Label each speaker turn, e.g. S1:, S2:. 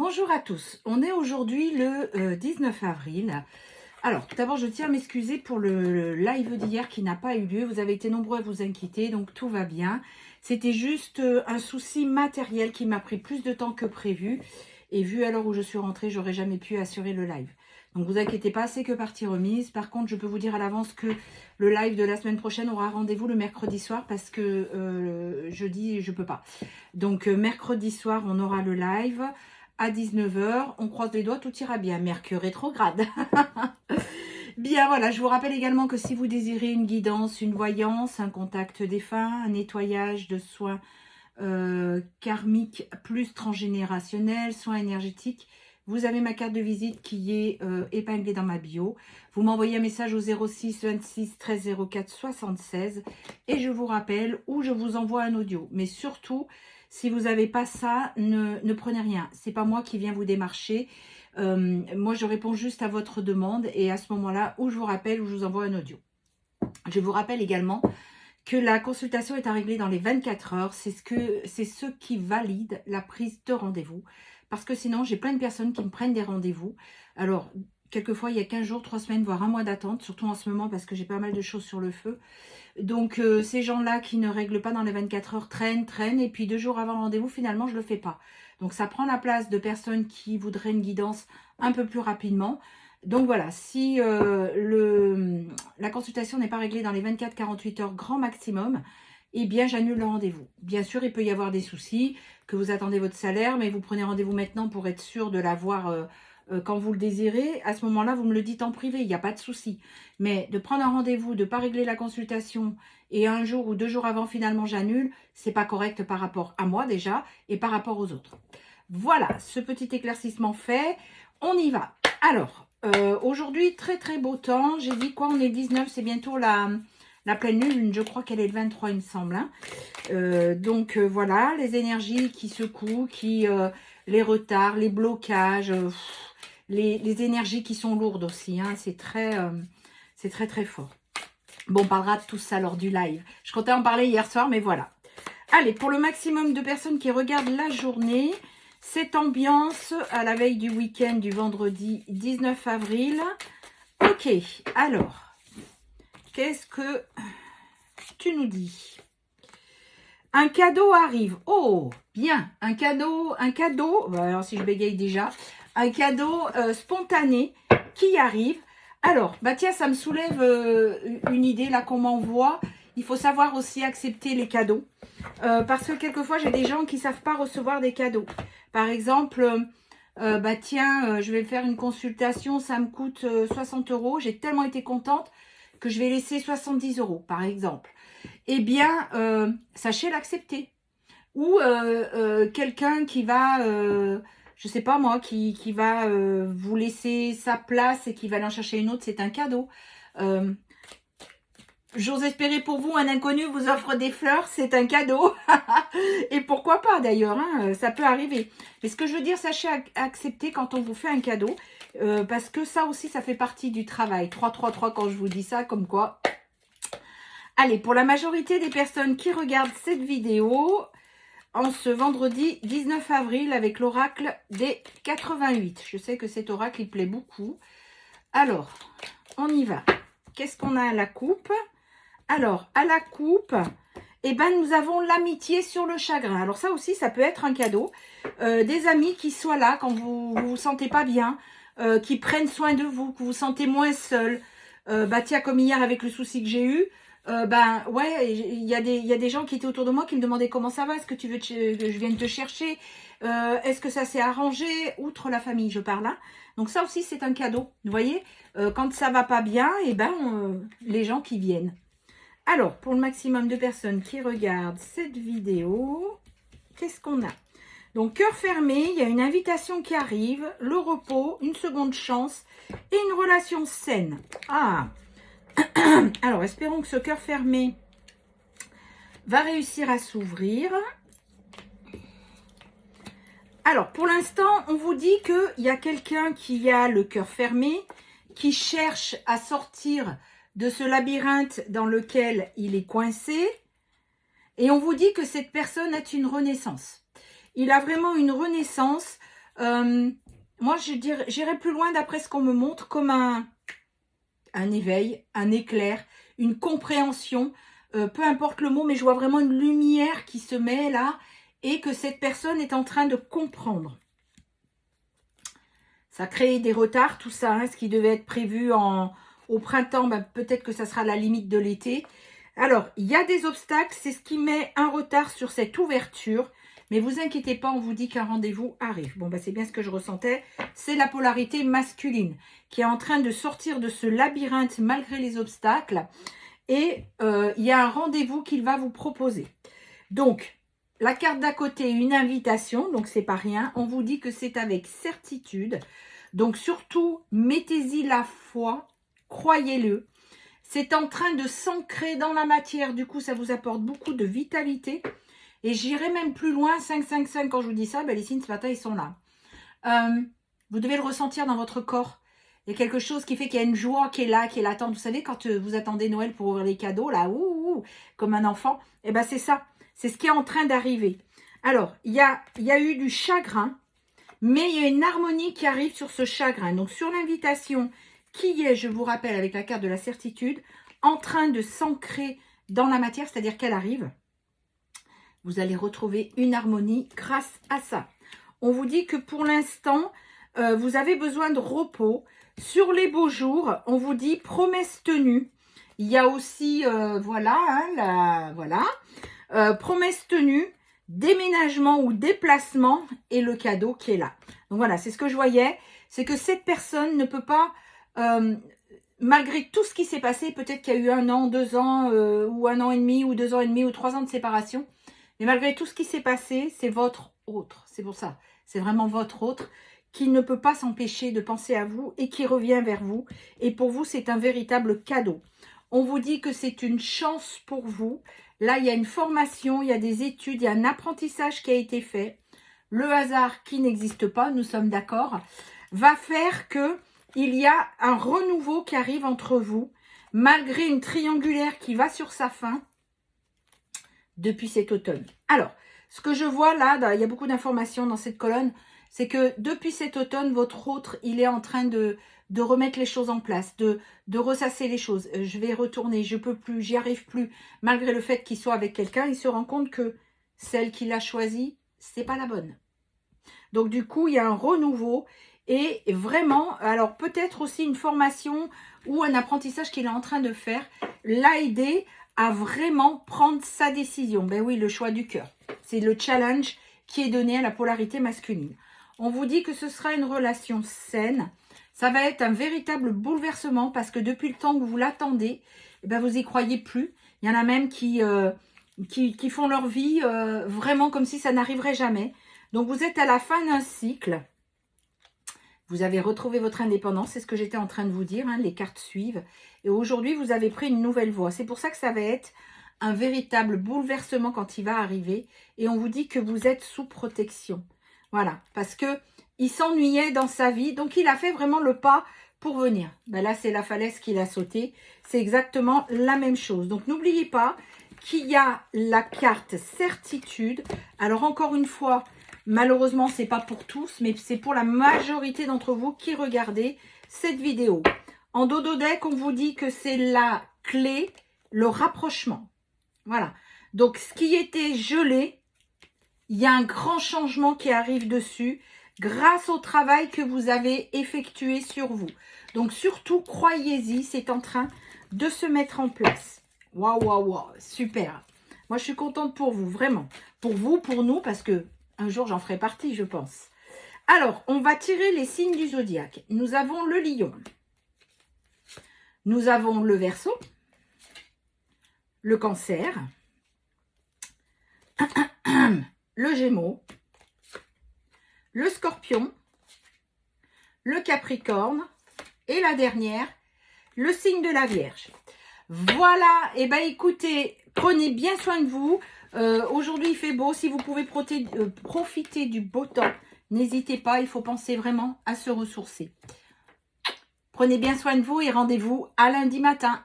S1: Bonjour à tous, on est aujourd'hui le 19 avril. Alors, tout d'abord, je tiens à m'excuser pour le live d'hier qui n'a pas eu lieu. Vous avez été nombreux à vous inquiéter, donc tout va bien. C'était juste un souci matériel qui m'a pris plus de temps que prévu. Et vu à l'heure où je suis rentrée, j'aurais jamais pu assurer le live. Donc, vous inquiétez pas, c'est que partie remise. Par contre, je peux vous dire à l'avance que le live de la semaine prochaine aura rendez-vous le mercredi soir parce que jeudi, je peux pas. Donc, mercredi soir, on aura le live à 19 h. On croise les doigts, tout ira bien. Mercure rétrograde. Bien, voilà, je vous rappelle également que si vous désirez une guidance, une voyance, un contact défunt, un nettoyage de soins karmiques plus transgénérationnels, soins énergétiques, vous avez ma carte de visite qui est épinglée dans ma bio. Vous m'envoyez un message au 06 26 13 04 76 et je vous rappelle ou je vous envoie un audio. Mais surtout, si vous n'avez pas ça, ne prenez rien. C'est pas moi qui viens vous démarcher. Moi, je réponds juste à votre demande et à ce moment-là, ou je vous rappelle ou je vous envoie un audio. Je vous rappelle également que la consultation est à régler dans les 24 heures. C'est ce qui valide la prise de rendez-vous. Parce que sinon, j'ai plein de personnes qui me prennent des rendez-vous. Alors, quelquefois, il y a 15 jours, 3 semaines, voire un mois d'attente, surtout en ce moment parce que j'ai pas mal de choses sur le feu. Donc, ces gens-là qui ne règlent pas dans les 24 heures traînent. Et puis, 2 jours avant le rendez-vous, finalement, je ne le fais pas. Donc, ça prend la place de personnes qui voudraient une guidance un peu plus rapidement. Donc, voilà, si la consultation n'est pas réglée dans les 24-48 heures grand maximum, eh bien, j'annule le rendez-vous. Bien sûr, il peut y avoir des soucis, que vous attendez votre salaire, mais vous prenez rendez-vous maintenant pour être sûr de l'avoir quand vous le désirez. À ce moment-là, vous me le dites en privé, il n'y a pas de souci. Mais de prendre un rendez-vous, de ne pas régler la consultation et un jour ou 2 jours avant, finalement, j'annule, c'est pas correct par rapport à moi déjà et par rapport aux autres. Voilà, ce petit éclaircissement fait, on y va. Alors, aujourd'hui, très très beau temps. J'ai dit quoi? On est 19, c'est bientôt la pleine lune. Je crois qu'elle est le 23, il me semble. Hein. Donc, voilà, les énergies qui secouent, les retards, les blocages, les énergies qui sont lourdes aussi. Hein. C'est très très fort. Bon, on parlera de tout ça lors du live. Je comptais en parler hier soir, mais voilà. Allez, pour le maximum de personnes qui regardent la journée, cette ambiance à la veille du week-end du vendredi 19 avril. Ok, alors, qu'est-ce que tu nous dis? Un cadeau arrive. Oh, bien, un cadeau, alors si je bégaye déjà, un cadeau spontané qui arrive. Alors, bah tiens, ça me soulève une idée là qu'on m'envoie. Il faut savoir aussi accepter les cadeaux. Parce que quelquefois, j'ai des gens qui ne savent pas recevoir des cadeaux. Par exemple, bah tiens, je vais faire une consultation, ça me coûte 60 €. J'ai tellement été contente que je vais laisser 70 €, par exemple. Eh bien, sachez l'accepter. Ou quelqu'un qui va, je sais pas moi, qui va vous laisser sa place et qui va aller en chercher une autre, c'est un cadeau. J'ose espérer pour vous, un inconnu vous offre des fleurs, c'est un cadeau. Et pourquoi pas d'ailleurs, hein, ça peut arriver. Mais ce que je veux dire, sachez accepter quand on vous fait un cadeau. Parce que ça aussi, ça fait partie du travail. 3-3-3 quand je vous dis ça, comme quoi. Allez, pour la majorité des personnes qui regardent cette vidéo, en ce vendredi 19 avril avec l'oracle des 88. Je sais que cet oracle, il plaît beaucoup. Alors, on y va. Qu'est-ce qu'on a à la coupe? Alors, à la coupe, eh ben, nous avons l'amitié sur le chagrin. Alors ça aussi, ça peut être un cadeau. Des amis qui soient là quand vous vous sentez pas bien, qui prennent soin de vous, que vous vous sentez moins seul. Bah tiens, comme hier avec le souci que j'ai eu, ben ouais, il y a des gens qui étaient autour de moi qui me demandaient comment ça va, est-ce que tu veux que je vienne te chercher, est-ce que ça s'est arrangé, outre la famille, je parle là. Donc ça aussi, c'est un cadeau. Vous voyez, quand ça va pas bien, et ben les gens qui viennent. Alors, pour le maximum de personnes qui regardent cette vidéo, qu'est-ce qu'on a? Donc, cœur fermé, il y a une invitation qui arrive, le repos, une seconde chance et une relation saine. Ah! Alors, espérons que ce cœur fermé va réussir à s'ouvrir. Alors, pour l'instant, on vous dit qu'il y a quelqu'un qui a le cœur fermé, qui cherche à sortir de ce labyrinthe dans lequel il est coincé. Et on vous dit que cette personne est une renaissance. Il a vraiment une renaissance Moi, j'irai plus loin d'après ce qu'on me montre, comme un éveil, un éclair, une compréhension, peu importe le mot, mais je vois vraiment une lumière qui se met là et que cette personne est en train de comprendre. Ça crée des retards, tout ça, hein, ce qui devait être prévu au printemps, ben, peut-être que ça sera la limite de l'été. Alors, il y a des obstacles, c'est ce qui met un retard sur cette ouverture. Mais vous inquiétez pas, on vous dit qu'un rendez-vous arrive. Bon, ben, c'est bien ce que je ressentais. C'est la polarité masculine qui est en train de sortir de ce labyrinthe malgré les obstacles. Et il y a un rendez-vous qu'il va vous proposer. Donc, la carte d'à côté, une invitation, donc c'est pas rien. On vous dit que c'est avec certitude. Donc, surtout, mettez-y la foi, croyez-le. C'est en train de s'ancrer dans la matière. Du coup, ça vous apporte beaucoup de vitalité. Et j'irai même plus loin, 5, quand je vous dis ça, ben les signes ce matin, ils sont là. Vous devez le ressentir dans votre corps. Il y a quelque chose qui fait qu'il y a une joie qui est là, qui est latente. Vous savez, quand vous attendez Noël pour ouvrir les cadeaux, là, comme un enfant, et ben c'est ça. C'est ce qui est en train d'arriver. Alors, il y a eu du chagrin, mais il y a une harmonie qui arrive sur ce chagrin. Donc, sur l'invitation, qui est, je vous rappelle, avec la carte de la certitude, en train de s'ancrer dans la matière, c'est-à-dire qu'elle arrive. Vous allez retrouver une harmonie grâce à ça. On vous dit que pour l'instant, vous avez besoin de repos. Sur les beaux jours, on vous dit promesse tenue. Il y a aussi, voilà, hein, promesse tenue, déménagement ou déplacement et le cadeau qui est là. Donc voilà, c'est ce que je voyais. C'est que cette personne ne peut pas, malgré tout ce qui s'est passé, peut-être qu'il y a eu 1 an, 2 ans, ou 1 an et demi, ou 2 ans et demi, ou 3 ans de séparation. Mais malgré tout ce qui s'est passé, c'est votre autre. C'est pour ça. C'est vraiment votre autre qui ne peut pas s'empêcher de penser à vous et qui revient vers vous. Et pour vous, c'est un véritable cadeau. On vous dit que c'est une chance pour vous. Là, il y a une formation, il y a des études, il y a un apprentissage qui a été fait. Le hasard qui n'existe pas, nous sommes d'accord, va faire que il y a un renouveau qui arrive entre vous, malgré une triangulaire qui va sur sa fin, depuis cet automne. Alors, ce que je vois là, il y a beaucoup d'informations dans cette colonne, c'est que depuis cet automne, votre autre, il est en train de remettre les choses en place, de ressasser les choses. Je vais retourner, je peux plus, j'y arrive plus. Malgré le fait qu'il soit avec quelqu'un, il se rend compte que celle qu'il a choisie, c'est pas la bonne. Donc du coup, il y a un renouveau et vraiment, alors peut-être aussi une formation ou un apprentissage qu'il est en train de faire, l'a aidé à vraiment prendre sa décision. Ben oui, le choix du cœur. C'est le challenge qui est donné à la polarité masculine. On vous dit que ce sera une relation saine. Ça va être un véritable bouleversement parce que depuis le temps que vous l'attendez, eh ben vous n'y croyez plus. Il y en a même qui font leur vie vraiment comme si ça n'arriverait jamais. Donc vous êtes à la fin d'un cycle. Vous avez retrouvé votre indépendance, c'est ce que j'étais en train de vous dire, hein, les cartes suivent. Et aujourd'hui, vous avez pris une nouvelle voie. C'est pour ça que ça va être un véritable bouleversement quand il va arriver. Et on vous dit que vous êtes sous protection. Voilà, parce que il s'ennuyait dans sa vie, donc il a fait vraiment le pas pour venir. Ben là, c'est la falaise qu'il a sauté. C'est exactement la même chose. Donc n'oubliez pas qu'il y a la carte certitude. Alors encore une fois, malheureusement, ce n'est pas pour tous, mais c'est pour la majorité d'entre vous qui regardez cette vidéo. En dodo deck, on vous dit que c'est la clé, le rapprochement. Voilà. Donc, ce qui était gelé, il y a un grand changement qui arrive dessus grâce au travail que vous avez effectué sur vous. Donc, surtout, croyez-y, c'est en train de se mettre en place. Waouh, waouh, waouh, super. Moi, je suis contente pour vous, vraiment. Pour vous, pour nous, parce que un jour, j'en ferai partie, je pense. Alors, on va tirer les signes du zodiaque. Nous avons le lion. Nous avons le Verseau. Le Cancer. Le Gémeaux. Le Scorpion. Le Capricorne. Et la dernière, le signe de la Vierge. Voilà. Eh bien, écoutez, prenez bien soin de vous. Aujourd'hui, il fait beau. Si vous pouvez profiter du beau temps, n'hésitez pas. Il faut penser vraiment à se ressourcer. Prenez bien soin de vous et rendez-vous à lundi matin.